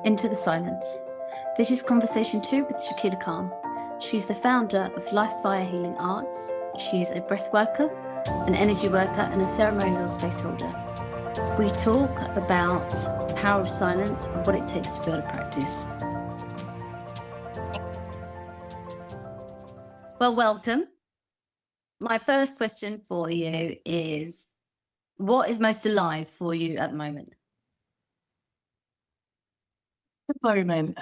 Into the Silence. This is Conversation 2 with Shakila Khan. She's the founder of Life Fire Healing Arts. She's a breath worker, an energy worker, and a ceremonial space holder. We talk about the power of silence and what it takes to build a practice. Well, welcome. My first question for you is, what is most alive for you at the moment? At the moment,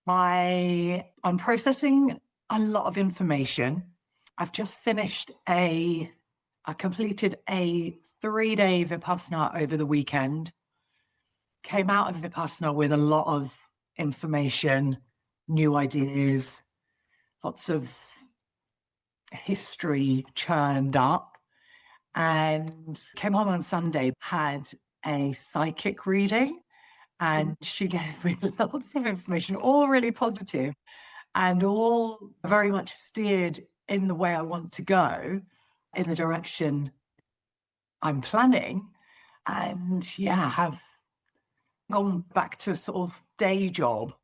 I'm processing a lot of information. I've just finished I completed a 3-day Vipassana over the weekend. Came out of Vipassana with a lot of information, new ideas, lots of history churned up, and came home on Sunday, had a psychic reading. And she gave me lots of information, all really positive and all very much steered in the way I want to go, in the direction I'm planning. And yeah, have gone back to a sort of day job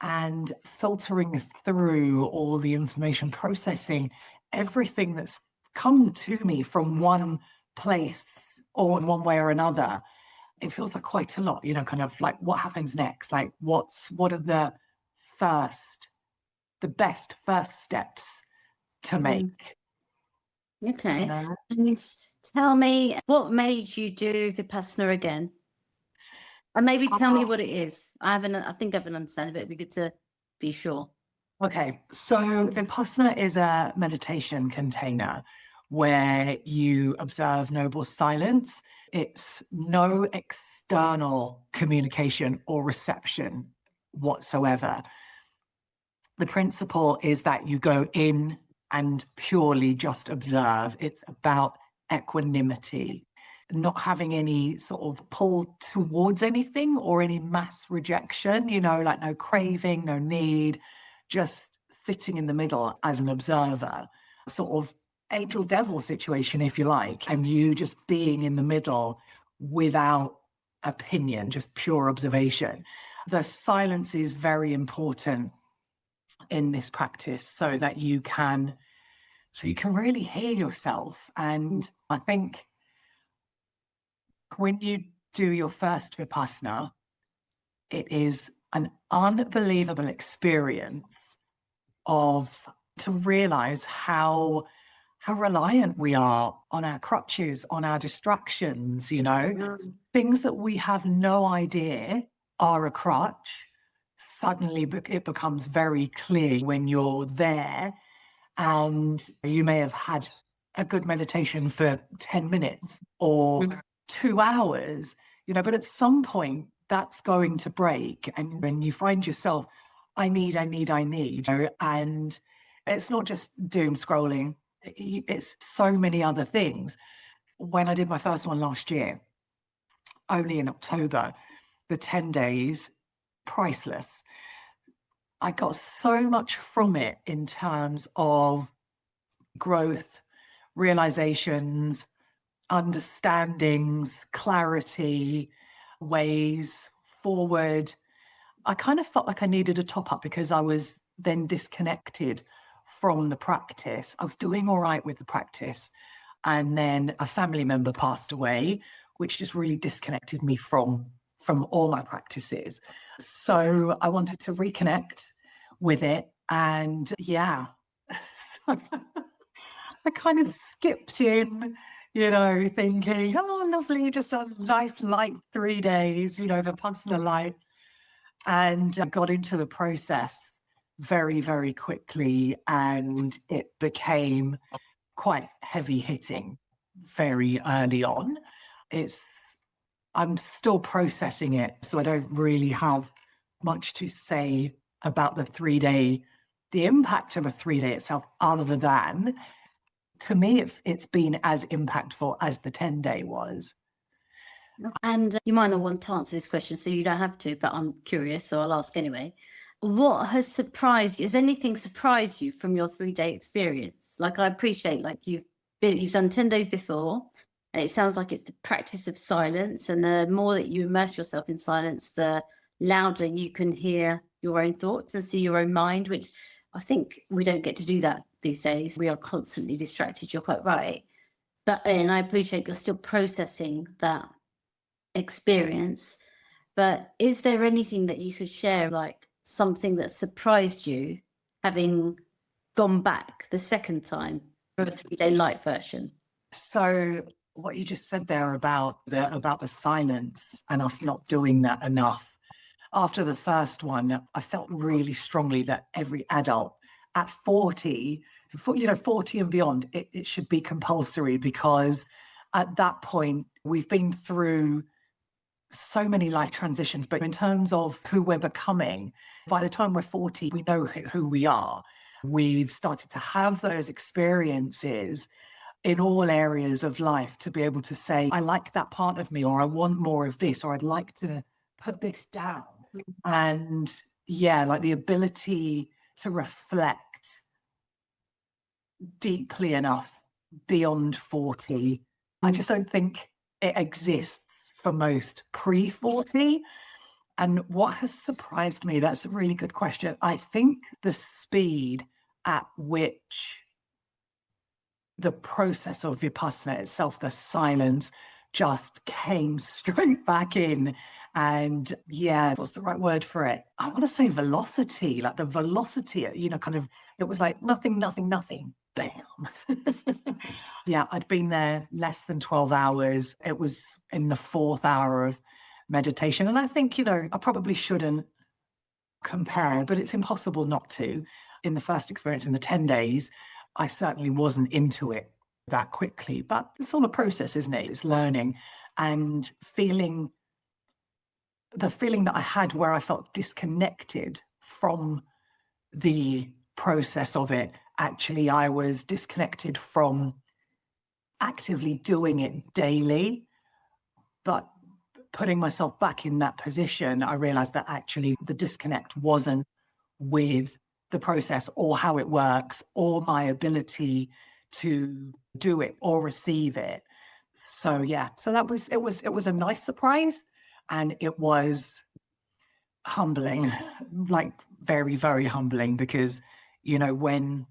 and filtering through all the information, processing everything that's come to me from one place or in one way or another. It feels like quite a lot, kind of like what happens next? Like what are the best first steps to make? Okay. And tell me, what made you do Vipassana again? And maybe tell me what it is. I think I haven't understood it. It'd be good to be sure. Okay, so Vipassana is a meditation container where you observe noble silence. It's no external communication or reception whatsoever. The principle is that you go in and purely just observe. It's about equanimity, not having any sort of pull towards anything or any mass rejection, like no craving, no need, just sitting in the middle as an observer, sort of angel devil situation, if you like, and you just being in the middle without opinion, just pure observation. The silence is very important in this practice so that you can really hear yourself. And I think when you do your first Vipassana, it is an unbelievable experience to realize how reliant we are on our crutches, on our distractions, things that we have no idea are a crutch. Suddenly it becomes very clear when you're there, and you may have had a good meditation for 10 minutes or 2 hours, but at some point that's going to break, and when you find yourself, I need, and it's not just doom scrolling, it's so many other things. When I did my first one last year, only in October, the 10 days, priceless. I got so much from it in terms of growth, realizations, understandings, clarity, ways forward. I kind of felt like I needed a top up because I was then disconnected from the practice. I was doing all right with the practice. And then a family member passed away, which just really disconnected me from all my practices. So I wanted to reconnect with it. And yeah, I kind of skipped in, thinking, oh, lovely, just a nice light 3 days, Vipassana light. And I got into the process very, very quickly, and it became quite heavy hitting very early on. I'm still processing it, so I don't really have much to say about the impact of a 3-day itself, other than, to me, it's been as impactful as the 10-day was. And you might not want to answer this question, so you don't have to, but I'm curious, so I'll ask anyway. What has surprised you? Has anything surprised you from your 3-day experience? Like, I appreciate, like, you've done 10 days before, and it sounds like it's the practice of silence, and the more that you immerse yourself in silence, the louder you can hear your own thoughts and see your own mind, which I think we don't get to do that these days. We are constantly distracted. You're quite right. But, and I appreciate you're still processing that experience. But is there anything that you could share, like something that surprised you having gone back the second time for a 3-day light version? So what you just said there about the silence and us not doing that enough. After the first one, I felt really strongly that every adult at 40, 40 and beyond, it should be compulsory, because at that point, we've been through so many life transitions. But in terms of who we're becoming, by the time we're 40, we know who we are. We've started to have those experiences in all areas of life to be able to say, I like that part of me, or I want more of this, or I'd like to put this down. And yeah, like the ability to reflect deeply enough beyond 40. I just don't think it exists for most pre-40. And what has surprised me, that's a really good question. I think the speed at which the process of Vipassana itself, the silence, just came straight back in. And yeah, what's the right word for it? I want to say velocity, like the velocity, kind of, it was like nothing, nothing, nothing. Bam. Yeah, I'd been there less than 12 hours. It was in the 4th hour of meditation. And I think, I probably shouldn't compare, but it's impossible not to. In the first experience, in the 10 days, I certainly wasn't into it that quickly, but it's all a process, isn't it? It's learning and feeling the feeling that I had where I felt disconnected from the process of it. Actually, I was disconnected from actively doing it daily, but putting myself back in that position, I realized that actually the disconnect wasn't with the process or how it works or my ability to do it or receive it. So yeah, so it was a nice surprise, and it was humbling, like very, very humbling, because when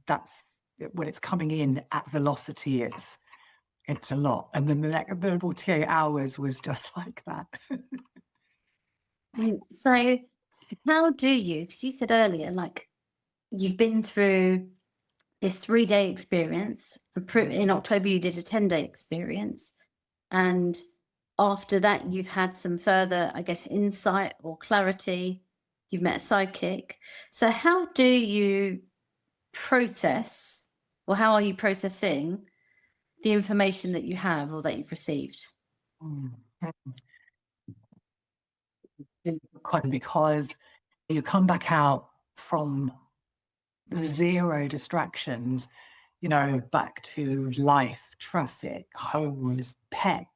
it's coming in at velocity, it's a lot. And then the 48 hours was just like that. So how do you, because you said earlier, like you've been through this 3-day experience. In October, you did a 10-day experience. And after that, you've had some further, I guess, insight or clarity. You've met a psychic. So how do you process, or how are you processing the information that you have or that you've received? Because you come back out from 0 distractions, back to life, traffic, homes, pets,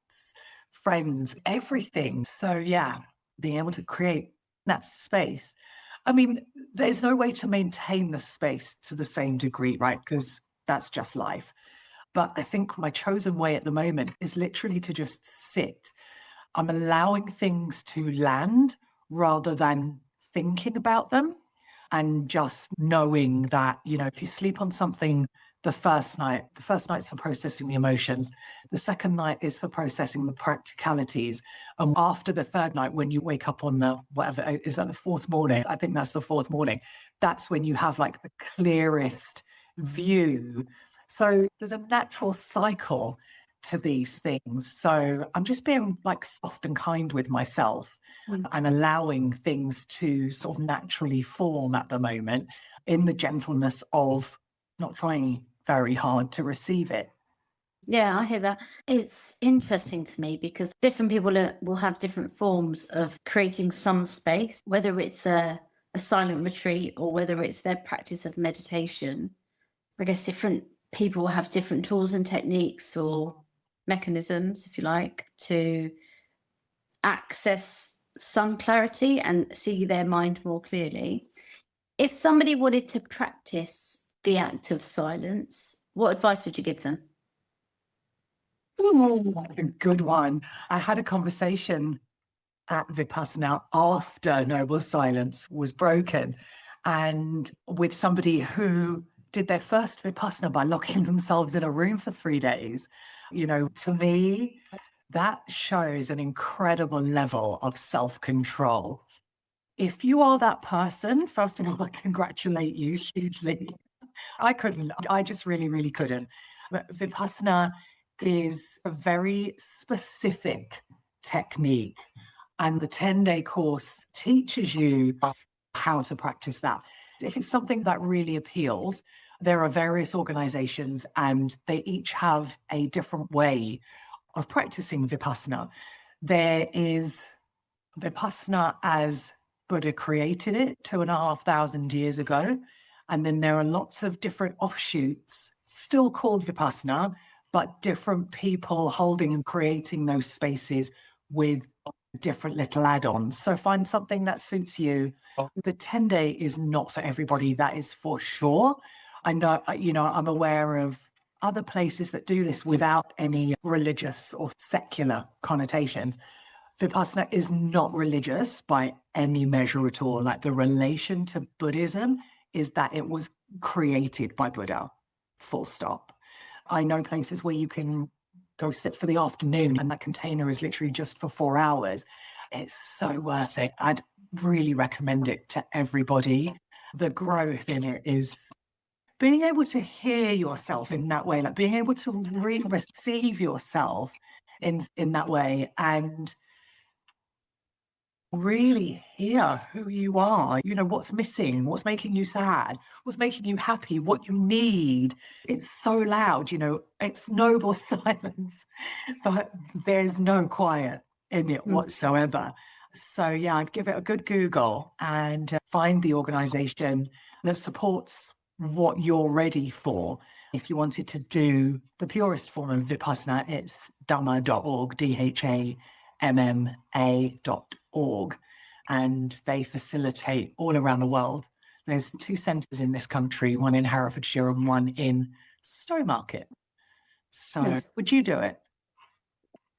friends, everything. So yeah, being able to create that space. I mean, there's no way to maintain the space to the same degree, right? Because that's just life. But I think my chosen way at the moment is literally to just sit. I'm allowing things to land rather than thinking about them, and just knowing that, if you sleep on something the first night's for processing the emotions. The second night is for processing the practicalities. And after the third night, when you wake up on is that the 4th morning? I think that's the 4th morning. That's when you have like the clearest view. So there's a natural cycle to these things. So I'm just being like soft and kind with myself and allowing things to sort of naturally form at the moment, in the gentleness of not trying very hard to receive it. Yeah, I hear that. It's interesting to me because different people will have different forms of creating some space, whether it's a silent retreat or whether it's their practice of meditation. I guess different people will have different tools and techniques or mechanisms, if you like, to access some clarity and see their mind more clearly. If somebody wanted to practice the act of silence, what advice would you give them? Ooh, a good one. I had a conversation at Vipassana after Noble Silence was broken, and with somebody who did their first Vipassana by locking themselves in a room for 3 days. To me, that shows an incredible level of self-control. If you are that person, first of all, I congratulate you hugely. I couldn't. I just really, really couldn't. But Vipassana is a very specific technique, and the 10-day course teaches you how to practice that. If it's something that really appeals, there are various organizations and they each have a different way of practicing Vipassana. There is Vipassana as Buddha created it 2,500 years ago. And then there are lots of different offshoots, still called Vipassana, but different people holding and creating those spaces with different little add-ons. So find something that suits you. The 10-day is not for everybody, that is for sure. I know, I'm aware of other places that do this without any religious or secular connotations. Vipassana is not religious by any measure at all. Like, the relation to Buddhism is that it was created by Buddha, full stop. I know places where you can go sit for the afternoon and that container is literally just for 4 hours. It's so worth it. I'd really recommend it to everybody. The growth in it is being able to hear yourself in that way, like being able to really receive yourself in that way, and really hear who you are, what's missing, what's making you sad, what's making you happy, what you need. It's so loud, it's noble silence, but there's no quiet in it whatsoever. So yeah, I'd give it a good Google and find the organization that supports what you're ready for. If you wanted to do the purest form of Vipassana, it's dhamma.org, DHAMMA.org, and they facilitate all around the world. There's 2 centres in this country, one in Herefordshire and one in Stowmarket. So Yes. would you do it?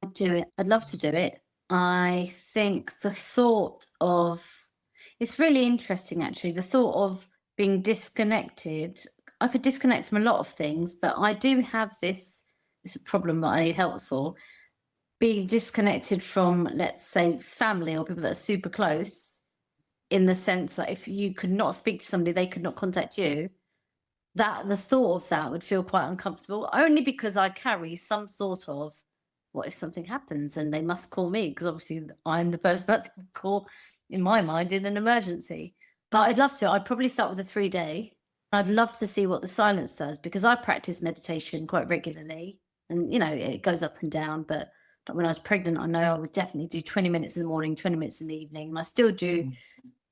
I'd do it. I'd love to do it. I think the thought of, it's really interesting actually, the thought of being disconnected. I could disconnect from a lot of things, but I do have this problem that I need help for. Being disconnected from, let's say, family or people that are super close, in the sense that if you could not speak to somebody, they could not contact you, that the thought of that would feel quite uncomfortable, only because I carry some sort of, what if something happens and they must call me? Because obviously I'm the person that they would call, in my mind, in an emergency. But I'd love to. I'd probably start with a 3-day. I'd love to see what the silence does, because I practice meditation quite regularly, and it goes up and down. But when I was pregnant, I know I would definitely do 20 minutes in the morning, 20 minutes in the evening, and I still do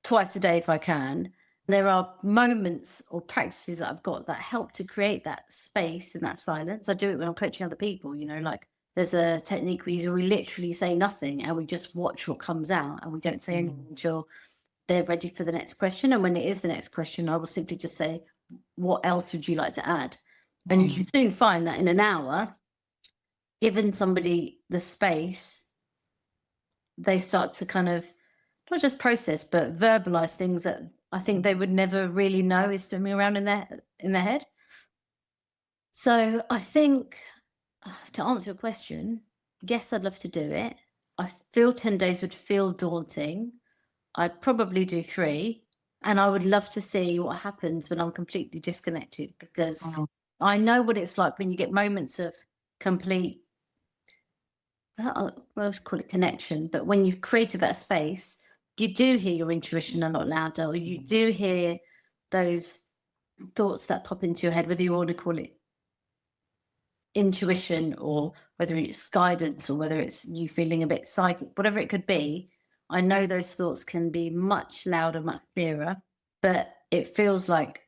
twice a day if I can. There are moments or practices that I've got that help to create that space and that silence. I do it when I'm coaching other people, like there's a technique where we literally say nothing and we just watch what comes out, and we don't say anything until they're ready for the next question. And when it is the next question, I will simply just say, what else would you like to add? And you can soon find that in an hour, given somebody the space, they start to kind of not just process, but verbalize things that I think they would never really know is swimming around in their head. So I think, to answer your question, yes, I'd love to do it. I feel 10 days would feel daunting. I'd probably do 3, and I would love to see what happens when I'm completely disconnected, because I know what it's like when you get moments of complete, let's call it connection, but when you've created that space, you do hear your intuition a lot louder, or you do hear those thoughts that pop into your head, whether you want to call it intuition or whether it's guidance or whether it's you feeling a bit psychic, whatever it could be. I know those thoughts can be much louder, much clearer, but it feels like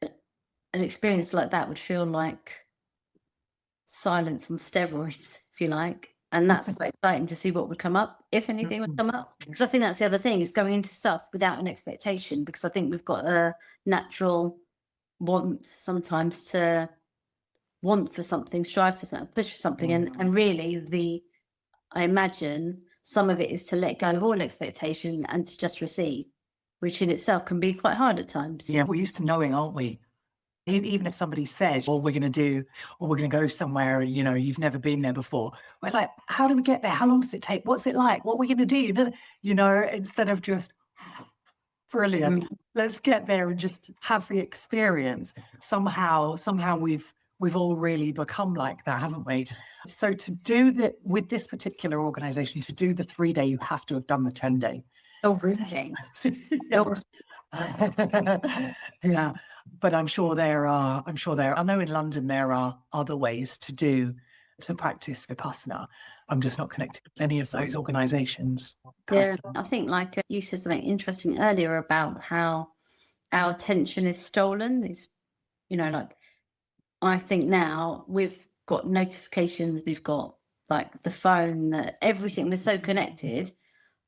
an experience like that would feel like silence on steroids, if you like. And that's quite exciting to see what would come up, if anything would come up. Because I think that's the other thing, is going into stuff without an expectation, because I think we've got a natural want sometimes to want for something, strive for something, push for something. And really I imagine some of it is to let go of all expectation and to just receive, which in itself can be quite hard at times. Yeah, we're used to knowing, aren't we? Even if somebody says, "Well, we're going to do, or we're going to go somewhere, and you've never been there before," we're like, "How do we get there? How long does it take? What's it like? What are we going to do?" Instead of just brilliant, let's get there and just have the experience. Somehow we've all really become like that, haven't we? So to do that with this particular organization, to do the 3-day, you have to have done the 10-day. Oh, really? Yeah, but I'm sure I know in London there are other ways to practice Vipassana. I'm just not connected with any of those organizations. Yeah, I think like you said something interesting earlier about how our attention is stolen. Is like I think now we've got notifications, we've got like the phone, everything. We're so connected.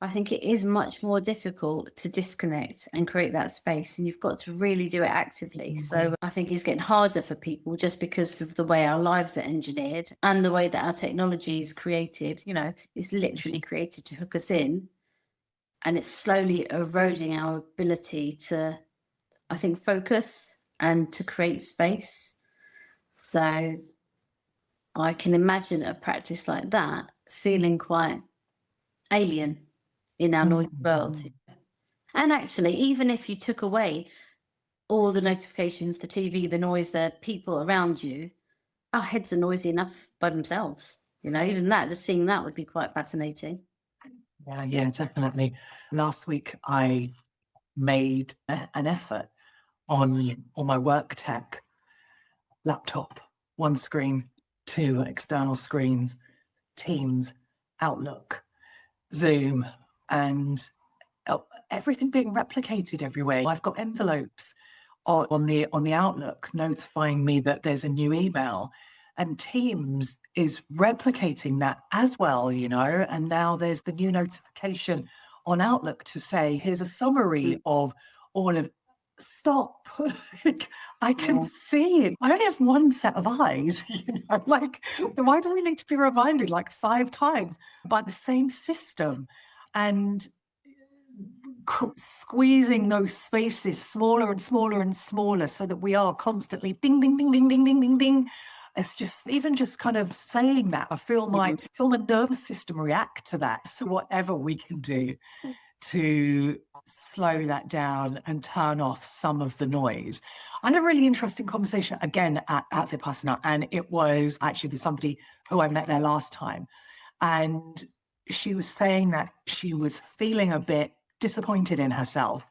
I think it is much more difficult to disconnect and create that space, and you've got to really do it actively. So I think it's getting harder for people just because of the way our lives are engineered and the way that our technology is created. It's literally created to hook us in, and it's slowly eroding our ability to, I think, focus and to create space. So I can imagine a practice like that feeling quite alien in our noisy world. And actually, even if you took away all the notifications, the TV, the noise, the people around you, our heads are noisy enough by themselves. Even that, just seeing that would be quite fascinating. Yeah, definitely. Last week, I made an effort on my work tech laptop, one screen, 2 external screens, Teams, Outlook, Zoom, and everything being replicated everywhere. I've got envelopes on the Outlook notifying me that there's a new email, and Teams is replicating that as well, and now there's the new notification on Outlook to say, here's a summary of all of stop. I can see it. I only have one set of eyes. Why do we need to be reminded like 5 times by the same system? And squeezing those spaces smaller and smaller and smaller so that we are constantly ding, ding, ding, ding, ding, ding, ding, ding. It's just kind of saying that, I feel my nervous system react to that. So whatever we can do to slow that down and turn off some of the noise. I had a really interesting conversation again at Vipassana, and it was actually with somebody who I met there last time. And she was saying that she was feeling a bit disappointed in herself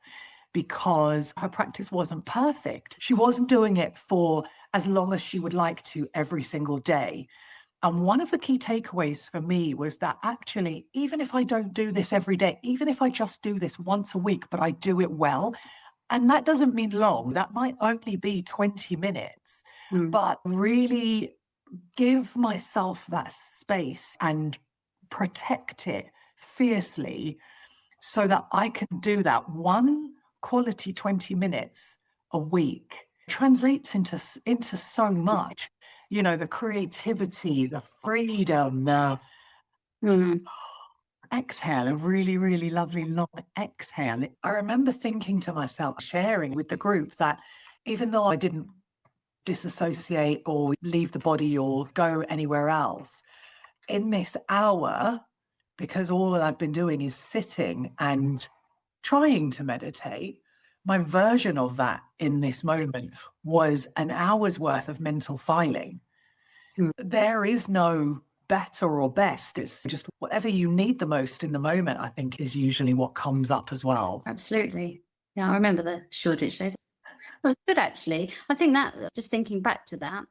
because her practice wasn't perfect. She wasn't doing it for as long as she would like to every single day. And one of the key takeaways for me was that actually, even if I don't do this every day, even if I just do this once a week, but I do it well, and that doesn't mean long, that might only be 20 minutes, but really give myself that space and protect it fiercely so that I can do that. One quality 20 minutes a week translates into so much. The creativity, the freedom, the exhale, a really, really lovely long exhale. I remember thinking to myself, sharing with the group, that even though I didn't disassociate or leave the body or go anywhere else, in this hour, because all I've been doing is sitting and trying to meditate, my version of that in this moment was an hour's worth of mental filing. There is no better or best. It's just whatever you need the most in the moment, I think, is usually what comes up as well. Absolutely. Yeah, I remember the Shoreditch days. It was good, actually. I think that, just thinking back to that,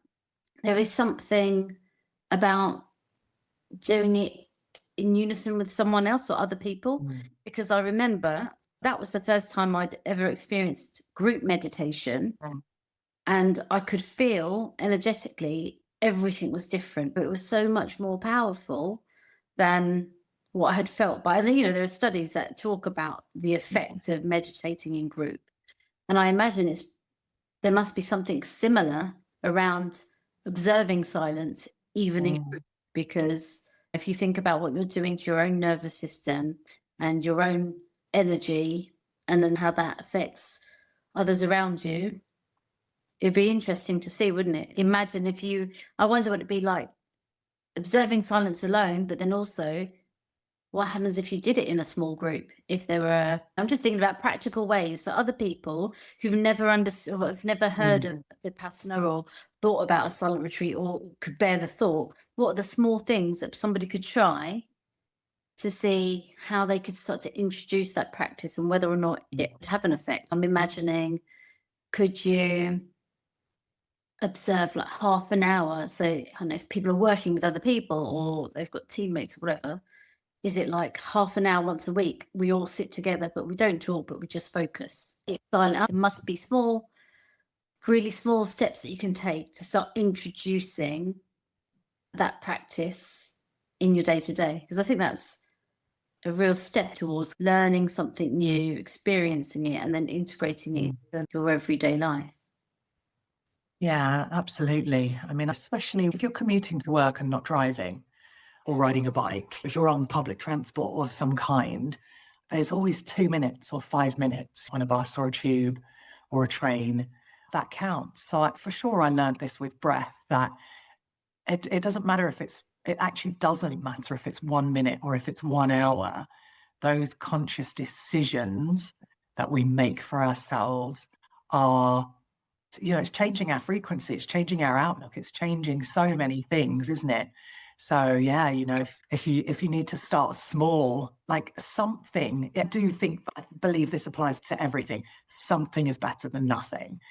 there is something about doing it in unison with someone else or other people, because I remember that was the first time I'd ever experienced group meditation, and I could feel energetically everything was different, but it was so much more powerful than what I had felt. But there are studies that talk about the effect of meditating in group, and I imagine there must be something similar around observing silence, even in group, because If you think about what you're doing to your own nervous system and your own energy, and then how that affects others around you, it'd be interesting to see, wouldn't it? Imagine if you, I wonder what it'd be like observing silence alone, but then also what happens if you did it in a small group? If there were, I'm just thinking about practical ways for other people who've never understood, or have never heard of Vipassana or thought about a silent retreat or could bear the thought. What are the small things that somebody could try to see how they could start to introduce that practice and whether or not it would have an effect? I'm imagining, could you observe like half an hour? So I don't know if people are working with other people or they've got teammates or whatever. Is it like half an hour once a week? We all sit together, but we don't talk, but we just focus. It's silent. There must be small, really small steps that you can take to start introducing that practice in your day to day. Because I think that's a real step towards learning something new, experiencing it, and then integrating it into your everyday life. Yeah, absolutely. I mean, especially if you're commuting to work and not driving or riding a bike, if you're on public transport of some kind, there's always 2 minutes or 5 minutes on a bus or a tube or a train that counts. So for sure, I learned this with breath, that it doesn't matter if it actually doesn't matter if it's 1 minute or if it's 1 hour. Those conscious decisions that we make for ourselves are, it's changing our frequency, it's changing our outlook, it's changing so many things, isn't it? So yeah, if you need to start small, like something, I believe this applies to everything. Something is better than nothing.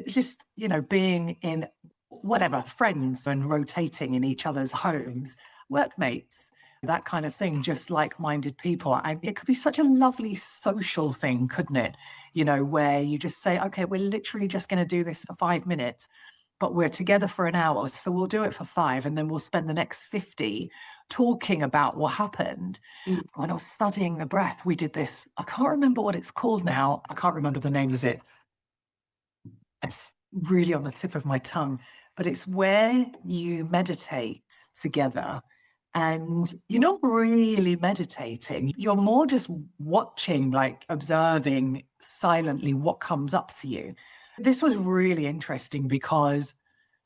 Just, being in whatever, friends and rotating in each other's homes, workmates, that kind of thing, just like-minded people. It could be such a lovely social thing, couldn't it? Where you just say, okay, we're literally just going to do this for 5 minutes, but we're together for an hour. So we'll do it for 5, and then we'll spend the next 50 talking about what happened. When I was studying the breath, we did this. I can't remember what it's called now. I can't remember the name of it. It's really on the tip of my tongue, but it's where you meditate together. And you're not really meditating. You're more just watching, like observing silently what comes up for you. This was really interesting because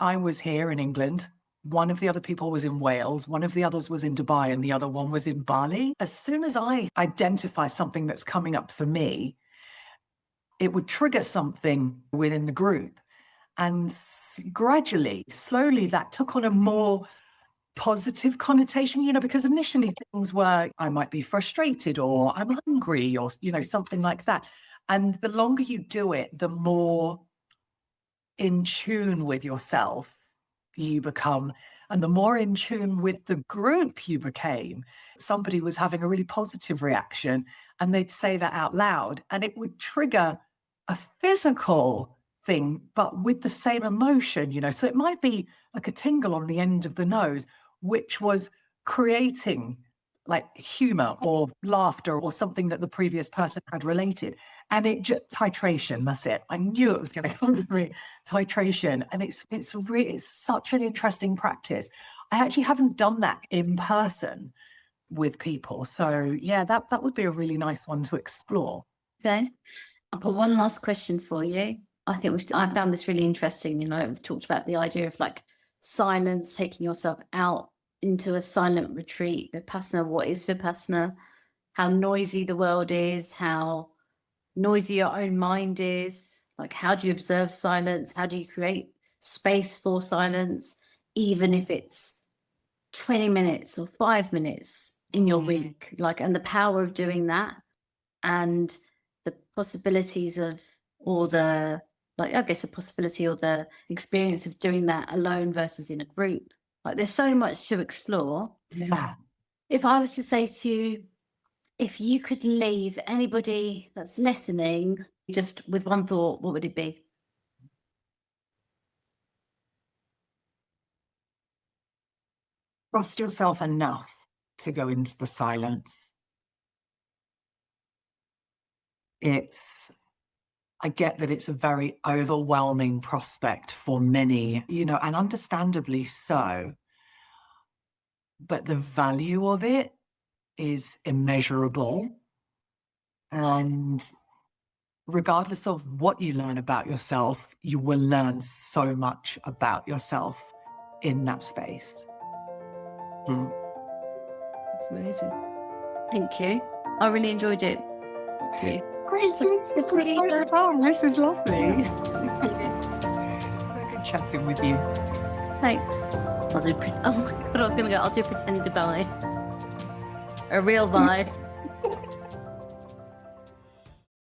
I was here in England. One of the other people was in Wales. One of the others was in Dubai, and the other one was in Bali. As soon as I identify something that's coming up for me, it would trigger something within the group. And gradually, slowly, that took on a more positive connotation, because initially things were, I might be frustrated or I'm hungry or, something like that. And the longer you do it, the more in tune with yourself you become, and the more in tune with the group you became. Somebody was having a really positive reaction and they'd say that out loud, and it would trigger a physical thing, but with the same emotion, So it might be like a tingle on the end of the nose, which was creating like humor or laughter or something that the previous person had related. And it just titration, that's it. I knew it was going to come to me, titration. And it's such an interesting practice. I actually haven't done that in person with people. So yeah, that would be a really nice one to explore. Okay. I've got one last question for you. I found this really interesting. We've talked about the idea of like silence, taking yourself out into a silent retreat. Vipassana, what is Vipassana? How noisy the world is, how noisy your own mind is. Like, how do you observe silence? How do you create space for silence, even if it's 20 minutes or 5 minutes in your week? And the power of doing that, and the possibilities of, or the, I guess the possibility or the experience of doing that alone versus in a group. There's so much to explore. Yeah. If I was to say to you, if you could leave anybody that's listening just with one thought, what would it be? Trust yourself enough to go into the silence. I get that it's a very overwhelming prospect for many, and understandably so. but the value of it is immeasurable. And regardless of what you learn about yourself, you will learn so much about yourself in that space. It's amazing. Thank you. I really enjoyed it. Thank you. Great, this is lovely. So good chatting with you. Thanks. I'll do. Oh my god! I was gonna go. I'll do pretend ballet. A real vibe.